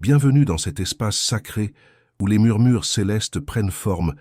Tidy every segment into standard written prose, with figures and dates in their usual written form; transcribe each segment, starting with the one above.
Bienvenue dans cet espace sacré où les murmures célestes prennent forme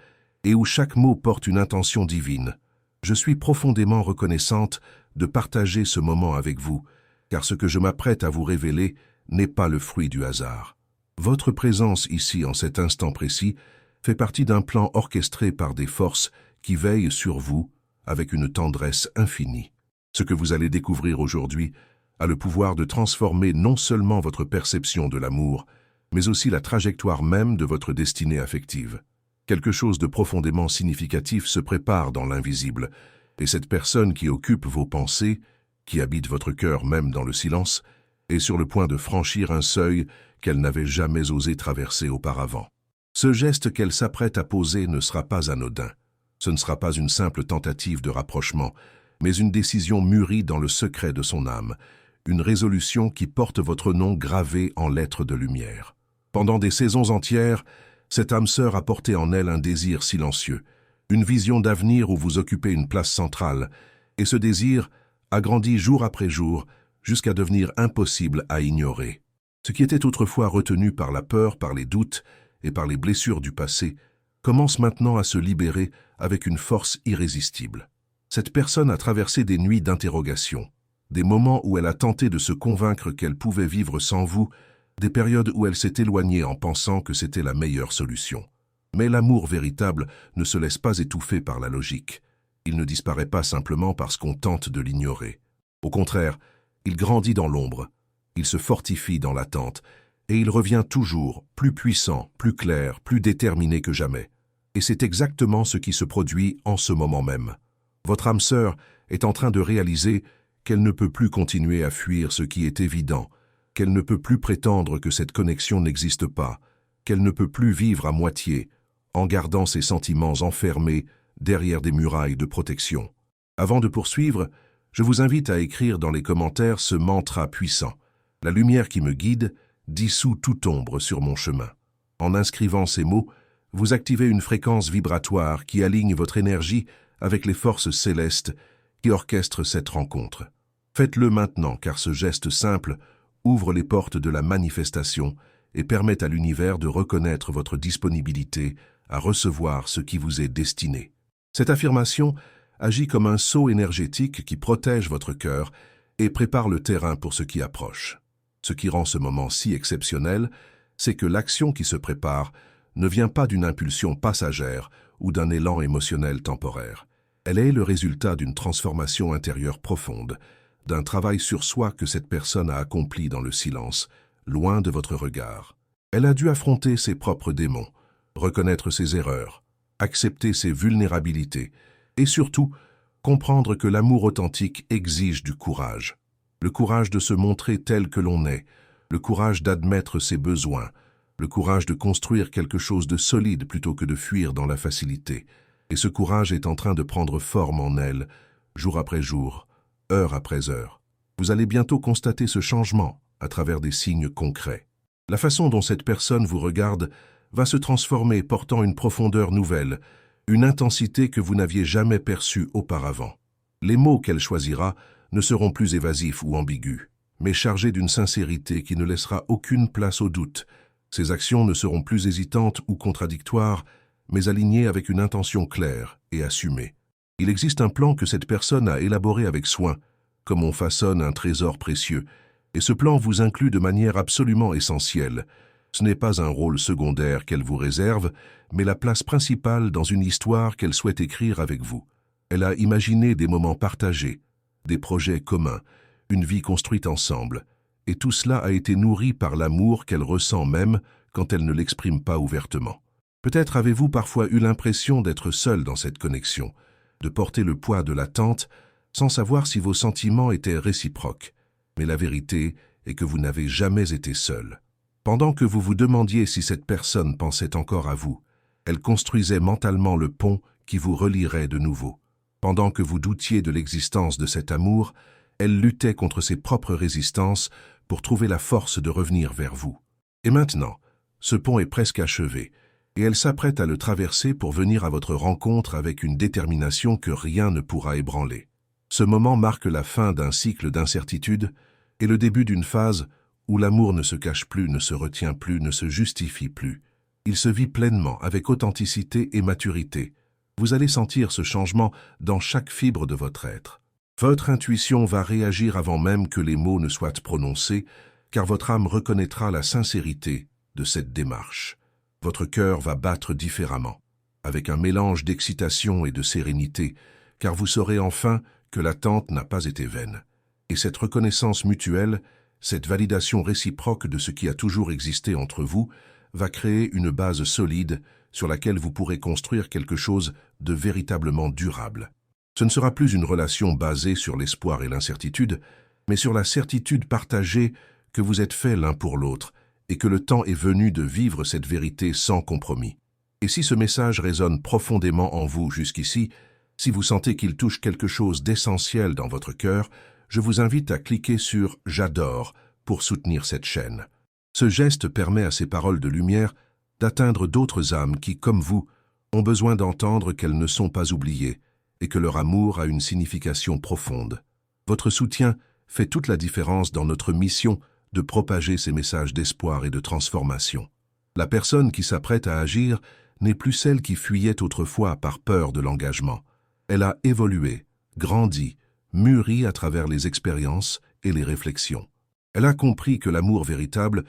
et où chaque mot porte une intention divine. Je suis profondément reconnaissante de partager ce moment avec vous, car ce que je m'apprête à vous révéler n'est pas le fruit du hasard. Votre présence ici en cet instant précis fait partie d'un plan orchestré par des forces qui veillent sur vous avec une tendresse infinie. Ce que vous allez découvrir aujourd'hui a le pouvoir de transformer non seulement votre perception de l'amour, mais aussi la trajectoire même de votre destinée affective. Quelque chose de profondément significatif se prépare dans l'invisible, et cette personne qui occupe vos pensées, qui habite votre cœur même dans le silence, est sur le point de franchir un seuil qu'elle n'avait jamais osé traverser auparavant. Ce geste qu'elle s'apprête à poser ne sera pas anodin. Ce ne sera pas une simple tentative de rapprochement, mais une décision mûrie dans le secret de son âme, une résolution qui porte votre nom gravé en lettres de lumière. Pendant des saisons entières, cette âme sœur a porté en elle un désir silencieux, une vision d'avenir où vous occupez une place centrale, et ce désir a grandi jour après jour jusqu'à devenir impossible à ignorer. Ce qui était autrefois retenu par la peur, par les doutes et par les blessures du passé, commence maintenant à se libérer avec une force irrésistible. Cette personne a traversé des nuits d'interrogation, des moments où elle a tenté de se convaincre qu'elle pouvait vivre sans vous, des périodes où elle s'est éloignée en pensant que c'était la meilleure solution. Mais l'amour véritable ne se laisse pas étouffer par la logique. Il ne disparaît pas simplement parce qu'on tente de l'ignorer. Au contraire, il grandit dans l'ombre, il se fortifie dans l'attente, et il revient toujours plus puissant, plus clair, plus déterminé que jamais. Et c'est exactement ce qui se produit en ce moment même. Votre âme sœur est en train de réaliser qu'elle ne peut plus continuer à fuir ce qui est évident, qu'elle ne peut plus prétendre que cette connexion n'existe pas, qu'elle ne peut plus vivre à moitié, en gardant ses sentiments enfermés derrière des murailles de protection. Avant de poursuivre, je vous invite à écrire dans les commentaires ce mantra puissant. La lumière qui me guide dissout toute ombre sur mon chemin. En inscrivant ces mots, vous activez une fréquence vibratoire qui aligne votre énergie avec les forces célestes qui orchestrent cette rencontre. Faites-le maintenant car ce geste simple ouvre les portes de la manifestation et permet à l'univers de reconnaître votre disponibilité à recevoir ce qui vous est destiné. Cette affirmation agit comme un sceau énergétique qui protège votre cœur et prépare le terrain pour ce qui approche. Ce qui rend ce moment si exceptionnel, c'est que l'action qui se prépare ne vient pas d'une impulsion passagère ou d'un élan émotionnel temporaire. Elle est le résultat d'une transformation intérieure profonde, d'un travail sur soi que cette personne a accompli dans le silence, loin de votre regard. Elle a dû affronter ses propres démons, reconnaître ses erreurs, accepter ses vulnérabilités et surtout comprendre que l'amour authentique exige du courage. Le courage de se montrer tel que l'on est, le courage d'admettre ses besoins, le courage de construire quelque chose de solide plutôt que de fuir dans la facilité. Et ce courage est en train de prendre forme en elle, jour après jour, heure après heure. Vous allez bientôt constater ce changement à travers des signes concrets. La façon dont cette personne vous regarde va se transformer portant une profondeur nouvelle, une intensité que vous n'aviez jamais perçue auparavant. Les mots qu'elle choisira ne seront plus évasifs ou ambigus, mais chargés d'une sincérité qui ne laissera aucune place au doute. Ses actions ne seront plus hésitantes ou contradictoires, mais alignées avec une intention claire et assumée. Il existe un plan que cette personne a élaboré avec soin, comme on façonne un trésor précieux, et ce plan vous inclut de manière absolument essentielle. Ce n'est pas un rôle secondaire qu'elle vous réserve, mais la place principale dans une histoire qu'elle souhaite écrire avec vous. Elle a imaginé des moments partagés, des projets communs, une vie construite ensemble, et tout cela a été nourri par l'amour qu'elle ressent même quand elle ne l'exprime pas ouvertement. Peut-être avez-vous parfois eu l'impression d'être seul dans cette connexion, de porter le poids de l'attente sans savoir si vos sentiments étaient réciproques. Mais la vérité est que vous n'avez jamais été seul. Pendant que vous vous demandiez si cette personne pensait encore à vous, elle construisait mentalement le pont qui vous relierait de nouveau. Pendant que vous doutiez de l'existence de cet amour, elle luttait contre ses propres résistances pour trouver la force de revenir vers vous. Et maintenant, ce pont est presque achevé, et elle s'apprête à le traverser pour venir à votre rencontre avec une détermination que rien ne pourra ébranler. Ce moment marque la fin d'un cycle d'incertitude et le début d'une phase où l'amour ne se cache plus, ne se retient plus, ne se justifie plus. Il se vit pleinement, avec authenticité et maturité. Vous allez sentir ce changement dans chaque fibre de votre être. Votre intuition va réagir avant même que les mots ne soient prononcés, car votre âme reconnaîtra la sincérité de cette démarche. Votre cœur va battre différemment, avec un mélange d'excitation et de sérénité, car vous saurez enfin que l'attente n'a pas été vaine. Et cette reconnaissance mutuelle, cette validation réciproque de ce qui a toujours existé entre vous, va créer une base solide sur laquelle vous pourrez construire quelque chose de véritablement durable. Ce ne sera plus une relation basée sur l'espoir et l'incertitude, mais sur la certitude partagée que vous êtes faits l'un pour l'autre et que le temps est venu de vivre cette vérité sans compromis. Et si ce message résonne profondément en vous jusqu'ici, si vous sentez qu'il touche quelque chose d'essentiel dans votre cœur, je vous invite à cliquer sur « J'adore » pour soutenir cette chaîne. Ce geste permet à ces paroles de lumière d'atteindre d'autres âmes qui, comme vous, ont besoin d'entendre qu'elles ne sont pas oubliées et que leur amour a une signification profonde. Votre soutien fait toute la différence dans notre mission de propager ces messages d'espoir et de transformation. La personne qui s'apprête à agir n'est plus celle qui fuyait autrefois par peur de l'engagement. Elle a évolué, grandi, mûri à travers les expériences et les réflexions. Elle a compris que l'amour véritable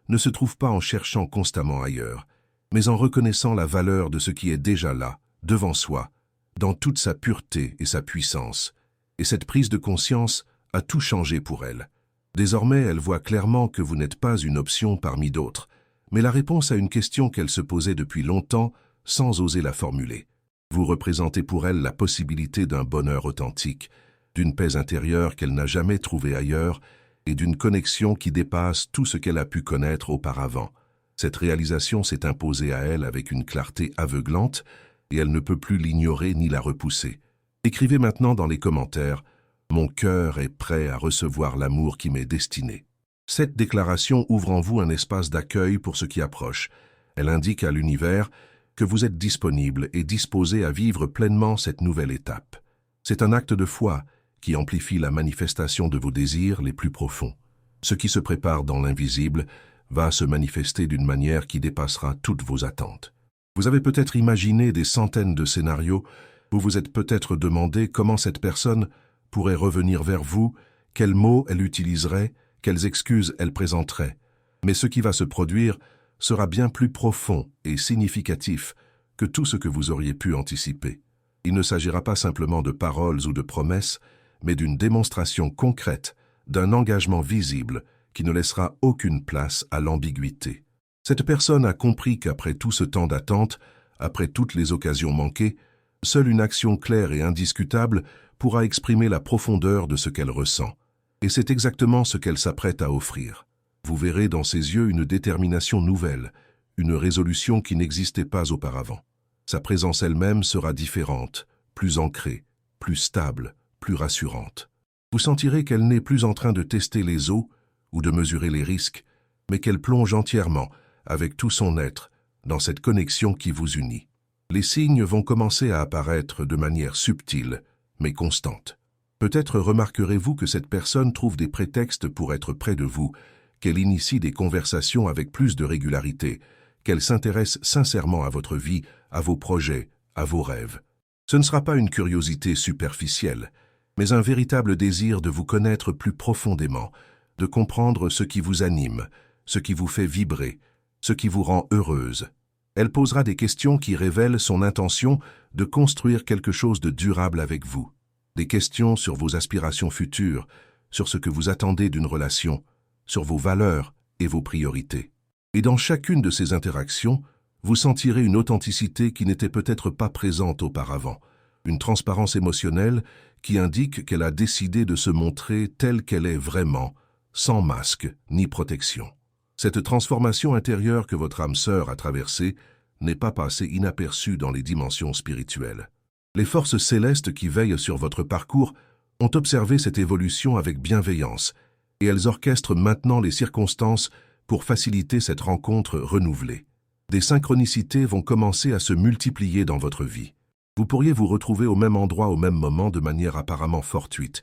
ne se trouve pas en cherchant constamment ailleurs, mais en reconnaissant la valeur de ce qui est déjà là, devant soi, dans toute sa pureté et sa puissance. Et cette prise de conscience a tout changé pour elle. Désormais, elle voit clairement que vous n'êtes pas une option parmi d'autres, mais la réponse à une question qu'elle se posait depuis longtemps sans oser la formuler. Vous représentez pour elle la possibilité d'un bonheur authentique, d'une paix intérieure qu'elle n'a jamais trouvée ailleurs et d'une connexion qui dépasse tout ce qu'elle a pu connaître auparavant. Cette réalisation s'est imposée à elle avec une clarté aveuglante et elle ne peut plus l'ignorer ni la repousser. Écrivez maintenant dans les commentaires « Mon cœur est prêt à recevoir l'amour qui m'est destiné ». Cette déclaration ouvre en vous un espace d'accueil pour ce qui approche. Elle indique à l'univers que vous êtes disponible et disposé à vivre pleinement cette nouvelle étape. C'est un acte de foi qui amplifie la manifestation de vos désirs les plus profonds. Ce qui se prépare dans l'invisible va se manifester d'une manière qui dépassera toutes vos attentes. Vous avez peut-être imaginé des centaines de scénarios, vous vous êtes peut-être demandé comment cette personne pourrait revenir vers vous, quels mots elle utiliserait, quelles excuses elle présenterait. Mais ce qui va se produire sera bien plus profond et significatif que tout ce que vous auriez pu anticiper. Il ne s'agira pas simplement de paroles ou de promesses, mais d'une démonstration concrète, d'un engagement visible qui ne laissera aucune place à l'ambiguïté. Cette personne a compris qu'après tout ce temps d'attente, après toutes les occasions manquées, seule une action claire et indiscutable pourra exprimer la profondeur de ce qu'elle ressent. Et c'est exactement ce qu'elle s'apprête à offrir. Vous verrez dans ses yeux une détermination nouvelle, une résolution qui n'existait pas auparavant. Sa présence elle-même sera différente, plus ancrée, plus stable, plus rassurante. Vous sentirez qu'elle n'est plus en train de tester les eaux ou de mesurer les risques, mais qu'elle plonge entièrement, avec tout son être, dans cette connexion qui vous unit. Les signes vont commencer à apparaître de manière subtile, mais constante. Peut-être remarquerez-vous que cette personne trouve des prétextes pour être près de vous, qu'elle initie des conversations avec plus de régularité, qu'elle s'intéresse sincèrement à votre vie, à vos projets, à vos rêves. Ce ne sera pas une curiosité superficielle, mais un véritable désir de vous connaître plus profondément, de comprendre ce qui vous anime, ce qui vous fait vibrer, ce qui vous rend heureuse. Elle posera des questions qui révèlent son intention de construire quelque chose de durable avec vous. Des questions sur vos aspirations futures, sur ce que vous attendez d'une relation, sur vos valeurs et vos priorités. Et dans chacune de ces interactions, vous sentirez une authenticité qui n'était peut-être pas présente auparavant, une transparence émotionnelle qui indique qu'elle a décidé de se montrer telle qu'elle est vraiment, sans masque ni protection. Cette transformation intérieure que votre âme sœur a traversée n'est pas passée inaperçue dans les dimensions spirituelles. Les forces célestes qui veillent sur votre parcours ont observé cette évolution avec bienveillance et elles orchestrent maintenant les circonstances pour faciliter cette rencontre renouvelée. Des synchronicités vont commencer à se multiplier dans votre vie. Vous pourriez vous retrouver au même endroit au même moment de manière apparemment fortuite,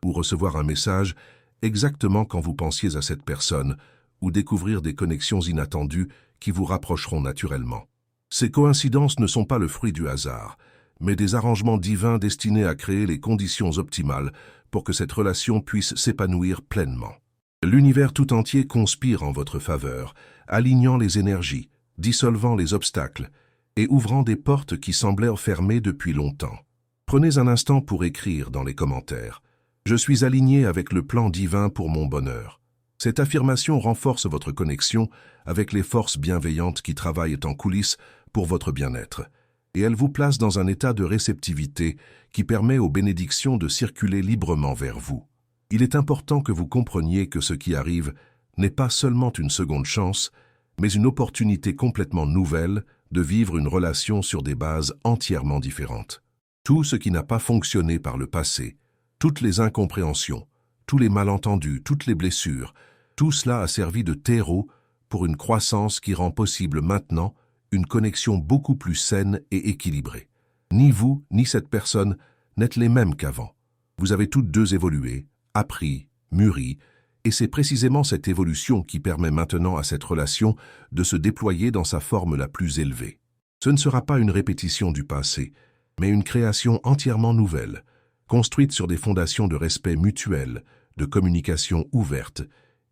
ou recevoir un message exactement quand vous pensiez à cette personne, ou découvrir des connexions inattendues qui vous rapprocheront naturellement. Ces coïncidences ne sont pas le fruit du hasard, mais des arrangements divins destinés à créer les conditions optimales pour que cette relation puisse s'épanouir pleinement. L'univers tout entier conspire en votre faveur, alignant les énergies, dissolvant les obstacles et ouvrant des portes qui semblaient fermées depuis longtemps. Prenez un instant pour écrire dans les commentaires « Je suis aligné avec le plan divin pour mon bonheur ». Cette affirmation renforce votre connexion avec les forces bienveillantes qui travaillent en coulisses pour votre bien-être, et elle vous place dans un état de réceptivité qui permet aux bénédictions de circuler librement vers vous. Il est important que vous compreniez que ce qui arrive n'est pas seulement une seconde chance, mais une opportunité complètement nouvelle de vivre une relation sur des bases entièrement différentes. Tout ce qui n'a pas fonctionné par le passé, toutes les incompréhensions, tous les malentendus, toutes les blessures, tout cela a servi de terreau pour une croissance qui rend possible maintenant une connexion beaucoup plus saine et équilibrée. Ni vous, ni cette personne n'êtes les mêmes qu'avant. Vous avez toutes deux évolué, appris, mûri, et c'est précisément cette évolution qui permet maintenant à cette relation de se déployer dans sa forme la plus élevée. Ce ne sera pas une répétition du passé, mais une création entièrement nouvelle, construite sur des fondations de respect mutuel, de communication ouverte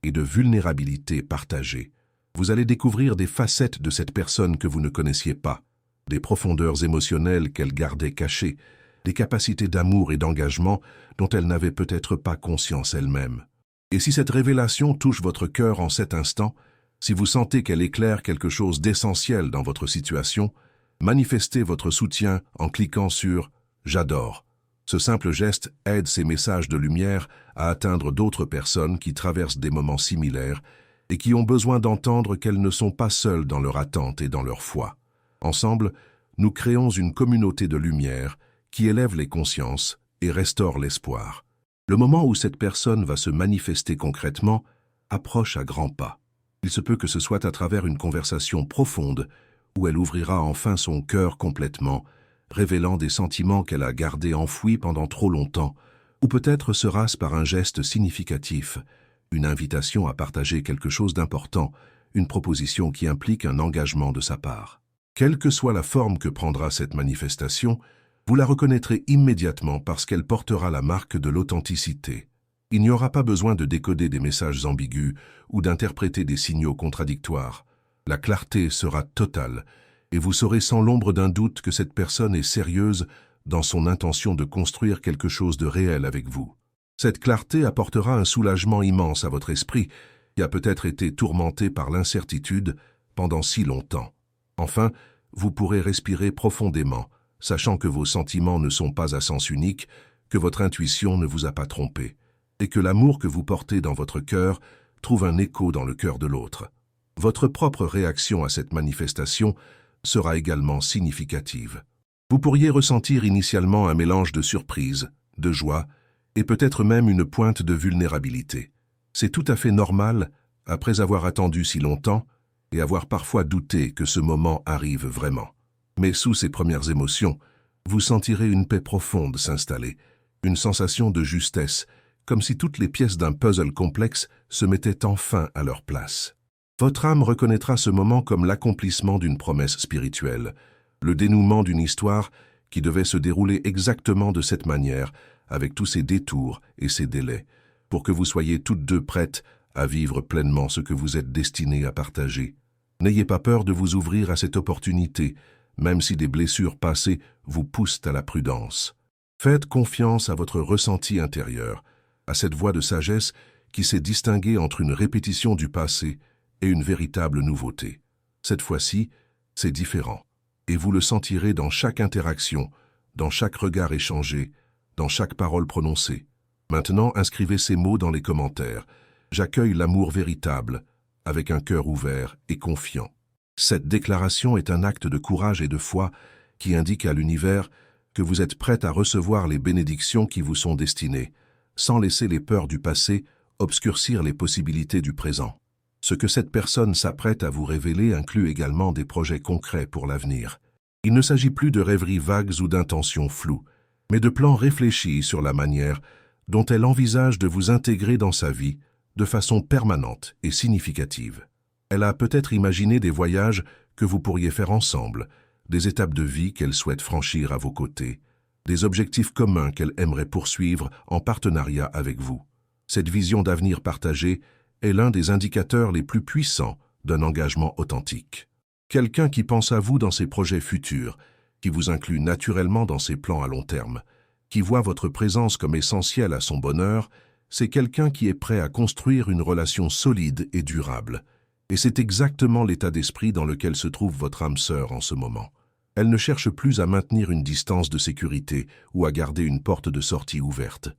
et de vulnérabilité partagée. Vous allez découvrir des facettes de cette personne que vous ne connaissiez pas, des profondeurs émotionnelles qu'elle gardait cachées, des capacités d'amour et d'engagement dont elle n'avait peut-être pas conscience elle-même. Et si cette révélation touche votre cœur en cet instant, si vous sentez qu'elle éclaire quelque chose d'essentiel dans votre situation, manifestez votre soutien en cliquant sur « J'adore ». Ce simple geste aide ces messages de lumière à atteindre d'autres personnes qui traversent des moments similaires et qui ont besoin d'entendre qu'elles ne sont pas seules dans leur attente et dans leur foi. Ensemble, nous créons une communauté de lumière qui élève les consciences et restaure l'espoir. Le moment où cette personne va se manifester concrètement approche à grands pas. Il se peut que ce soit à travers une conversation profonde où elle ouvrira enfin son cœur complètement, révélant des sentiments qu'elle a gardés enfouis pendant trop longtemps, ou peut-être sera-ce par un geste significatif, une invitation à partager quelque chose d'important, une proposition qui implique un engagement de sa part. Quelle que soit la forme que prendra cette manifestation, vous la reconnaîtrez immédiatement parce qu'elle portera la marque de l'authenticité. Il n'y aura pas besoin de décoder des messages ambigus ou d'interpréter des signaux contradictoires. La clarté sera totale et vous saurez sans l'ombre d'un doute que cette personne est sérieuse dans son intention de construire quelque chose de réel avec vous. Cette clarté apportera un soulagement immense à votre esprit qui a peut-être été tourmenté par l'incertitude pendant si longtemps. Enfin, vous pourrez respirer profondément, sachant que vos sentiments ne sont pas à sens unique, que votre intuition ne vous a pas trompé, et que l'amour que vous portez dans votre cœur trouve un écho dans le cœur de l'autre. Votre propre réaction à cette manifestation sera également significative. Vous pourriez ressentir initialement un mélange de surprise, de joie, et peut-être même une pointe de vulnérabilité. C'est tout à fait normal, après avoir attendu si longtemps, et avoir parfois douté que ce moment arrive vraiment. Mais sous ces premières émotions, vous sentirez une paix profonde s'installer, une sensation de justesse, comme si toutes les pièces d'un puzzle complexe se mettaient enfin à leur place. Votre âme reconnaîtra ce moment comme l'accomplissement d'une promesse spirituelle, le dénouement d'une histoire qui devait se dérouler exactement de cette manière, avec tous ses détours et ses délais, pour que vous soyez toutes deux prêtes à vivre pleinement ce que vous êtes destinées à partager. N'ayez pas peur de vous ouvrir à cette opportunité, même si des blessures passées vous poussent à la prudence. Faites confiance à votre ressenti intérieur, à cette voix de sagesse qui s'est distinguée entre une répétition du passé et une véritable nouveauté. Cette fois-ci, c'est différent, et vous le sentirez dans chaque interaction, dans chaque regard échangé, dans chaque parole prononcée. Maintenant, inscrivez ces mots dans les commentaires. J'accueille l'amour véritable, avec un cœur ouvert et confiant. Cette déclaration est un acte de courage et de foi qui indique à l'univers que vous êtes prête à recevoir les bénédictions qui vous sont destinées, sans laisser les peurs du passé obscurcir les possibilités du présent. Ce que cette personne s'apprête à vous révéler inclut également des projets concrets pour l'avenir. Il ne s'agit plus de rêveries vagues ou d'intentions floues, mais de plans réfléchis sur la manière dont elle envisage de vous intégrer dans sa vie de façon permanente et significative. Elle a peut-être imaginé des voyages que vous pourriez faire ensemble, des étapes de vie qu'elle souhaite franchir à vos côtés, des objectifs communs qu'elle aimerait poursuivre en partenariat avec vous. Cette vision d'avenir partagé est l'un des indicateurs les plus puissants d'un engagement authentique. Quelqu'un qui pense à vous dans ses projets futurs, qui vous inclut naturellement dans ses plans à long terme, qui voit votre présence comme essentielle à son bonheur, c'est quelqu'un qui est prêt à construire une relation solide et durable. Et c'est exactement l'état d'esprit dans lequel se trouve votre âme sœur en ce moment. Elle ne cherche plus à maintenir une distance de sécurité ou à garder une porte de sortie ouverte.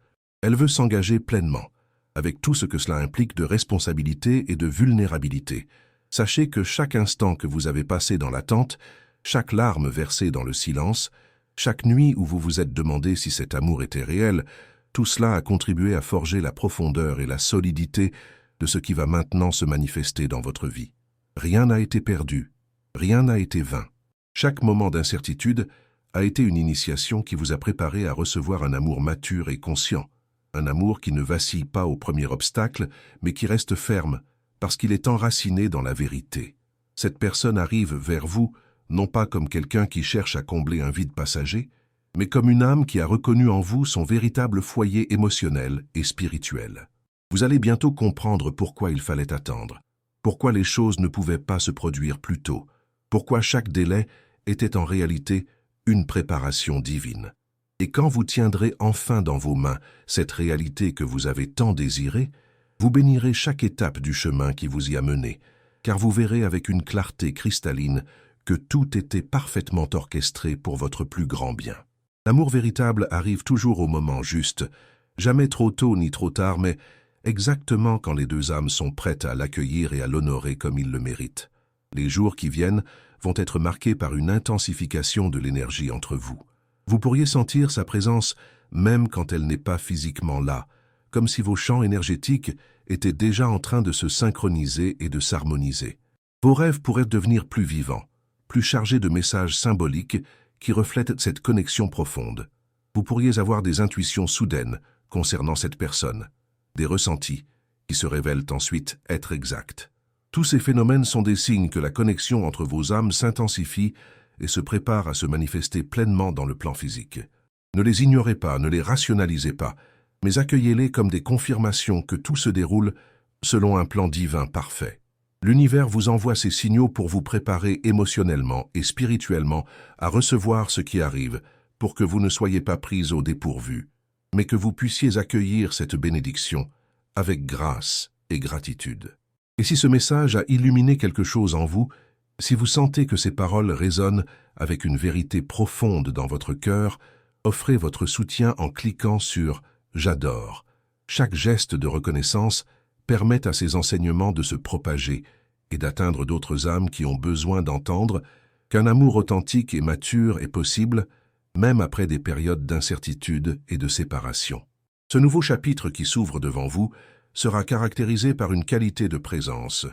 Elle veut s'engager pleinement, avec tout ce que cela implique de responsabilité et de vulnérabilité. Sachez que chaque instant que vous avez passé dans l'attente, chaque larme versée dans le silence, chaque nuit où vous vous êtes demandé si cet amour était réel, tout cela a contribué à forger la profondeur et la solidité de ce qui va maintenant se manifester dans votre vie. Rien n'a été perdu, rien n'a été vain. Chaque moment d'incertitude a été une initiation qui vous a préparé à recevoir un amour mature et conscient, un amour qui ne vacille pas au premier obstacle, mais qui reste ferme, parce qu'il est enraciné dans la vérité. Cette personne arrive vers vous, non pas comme quelqu'un qui cherche à combler un vide passager, mais comme une âme qui a reconnu en vous son véritable foyer émotionnel et spirituel. Vous allez bientôt comprendre pourquoi il fallait attendre, pourquoi les choses ne pouvaient pas se produire plus tôt, pourquoi chaque délai était en réalité une préparation divine. Et quand vous tiendrez enfin dans vos mains cette réalité que vous avez tant désirée, vous bénirez chaque étape du chemin qui vous y a mené, car vous verrez avec une clarté cristalline que tout était parfaitement orchestré pour votre plus grand bien. L'amour véritable arrive toujours au moment juste, jamais trop tôt ni trop tard, mais exactement quand les deux âmes sont prêtes à l'accueillir et à l'honorer comme il le mérite. Les jours qui viennent vont être marqués par une intensification de l'énergie entre vous. Vous pourriez sentir sa présence même quand elle n'est pas physiquement là, comme si vos champs énergétiques étaient déjà en train de se synchroniser et de s'harmoniser. Vos rêves pourraient devenir plus vivants, plus chargés de messages symboliques qui reflètent cette connexion profonde. Vous pourriez avoir des intuitions soudaines concernant cette personne, des ressentis qui se révèlent ensuite être exacts. Tous ces phénomènes sont des signes que la connexion entre vos âmes s'intensifie et se prépare à se manifester pleinement dans le plan physique. Ne les ignorez pas, ne les rationalisez pas, mais accueillez-les comme des confirmations que tout se déroule selon un plan divin parfait. L'univers vous envoie ces signaux pour vous préparer émotionnellement et spirituellement à recevoir ce qui arrive, pour que vous ne soyez pas pris au dépourvu, mais que vous puissiez accueillir cette bénédiction avec grâce et gratitude. Et si ce message a illuminé quelque chose en vous, si vous sentez que ces paroles résonnent avec une vérité profonde dans votre cœur, offrez votre soutien en cliquant sur « J'adore ». Chaque geste de reconnaissance permet à ces enseignements de se propager et d'atteindre d'autres âmes qui ont besoin d'entendre qu'un amour authentique et mature est possible, même après des périodes d'incertitude et de séparation. Ce nouveau chapitre qui s'ouvre devant vous sera caractérisé par une qualité de présence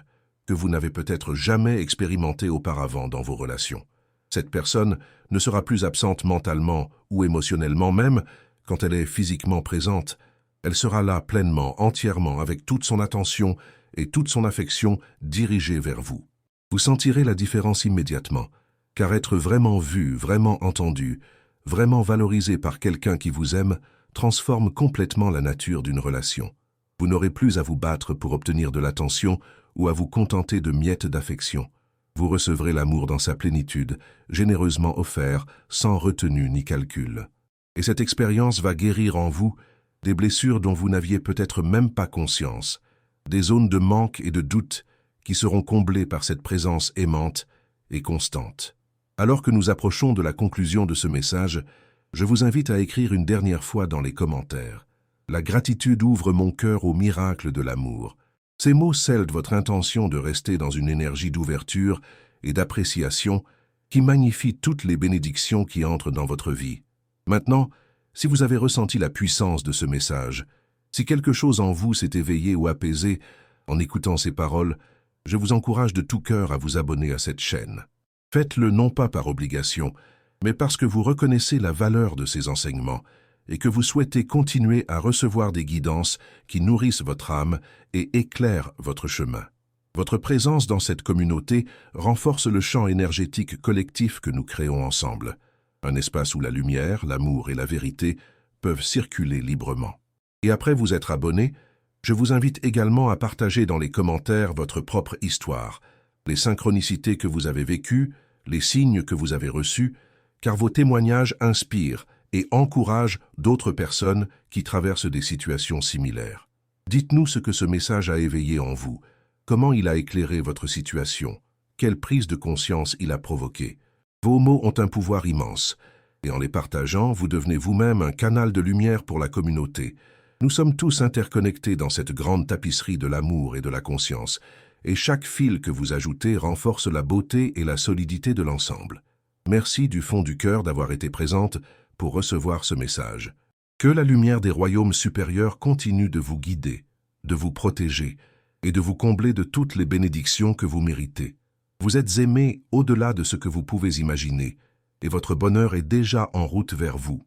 que vous n'avez peut-être jamais expérimentée auparavant dans vos relations. Cette personne ne sera plus absente mentalement ou émotionnellement même quand elle est physiquement présente. Elle sera là pleinement, entièrement, avec toute son attention et toute son affection dirigée vers vous. Vous sentirez la différence immédiatement, car être vraiment vu, vraiment entendu, vraiment valorisé par quelqu'un qui vous aime transforme complètement la nature d'une relation. Vous n'aurez plus à vous battre pour obtenir de l'attention ou à vous contenter de miettes d'affection. Vous recevrez l'amour dans sa plénitude, généreusement offert, sans retenue ni calcul. Et cette expérience va guérir en vous des blessures dont vous n'aviez peut-être même pas conscience, des zones de manque et de doute qui seront comblées par cette présence aimante et constante. Alors que nous approchons de la conclusion de ce message, je vous invite à écrire une dernière fois dans les commentaires. La gratitude ouvre mon cœur au miracle de l'amour. Ces mots scellent votre intention de rester dans une énergie d'ouverture et d'appréciation qui magnifie toutes les bénédictions qui entrent dans votre vie. Maintenant, si vous avez ressenti la puissance de ce message, si quelque chose en vous s'est éveillé ou apaisé en écoutant ces paroles, je vous encourage de tout cœur à vous abonner à cette chaîne. Faites-le non pas par obligation, mais parce que vous reconnaissez la valeur de ces enseignements et que vous souhaitez continuer à recevoir des guidances qui nourrissent votre âme et éclairent votre chemin. Votre présence dans cette communauté renforce le champ énergétique collectif que nous créons ensemble, un espace où la lumière, l'amour et la vérité peuvent circuler librement. Et après vous être abonné, je vous invite également à partager dans les commentaires votre propre histoire, les synchronicités que vous avez vécues, les signes que vous avez reçus, car vos témoignages inspirent et encouragent d'autres personnes qui traversent des situations similaires. Dites-nous ce que ce message a éveillé en vous, comment il a éclairé votre situation, quelle prise de conscience il a provoqué. Vos mots ont un pouvoir immense, et en les partageant, vous devenez vous-même un canal de lumière pour la communauté. Nous sommes tous interconnectés dans cette grande tapisserie de l'amour et de la conscience, et chaque fil que vous ajoutez renforce la beauté et la solidité de l'ensemble. Merci du fond du cœur d'avoir été présente pour recevoir ce message. Que la lumière des royaumes supérieurs continue de vous guider, de vous protéger et de vous combler de toutes les bénédictions que vous méritez. Vous êtes aimés au-delà de ce que vous pouvez imaginer, et votre bonheur est déjà en route vers vous.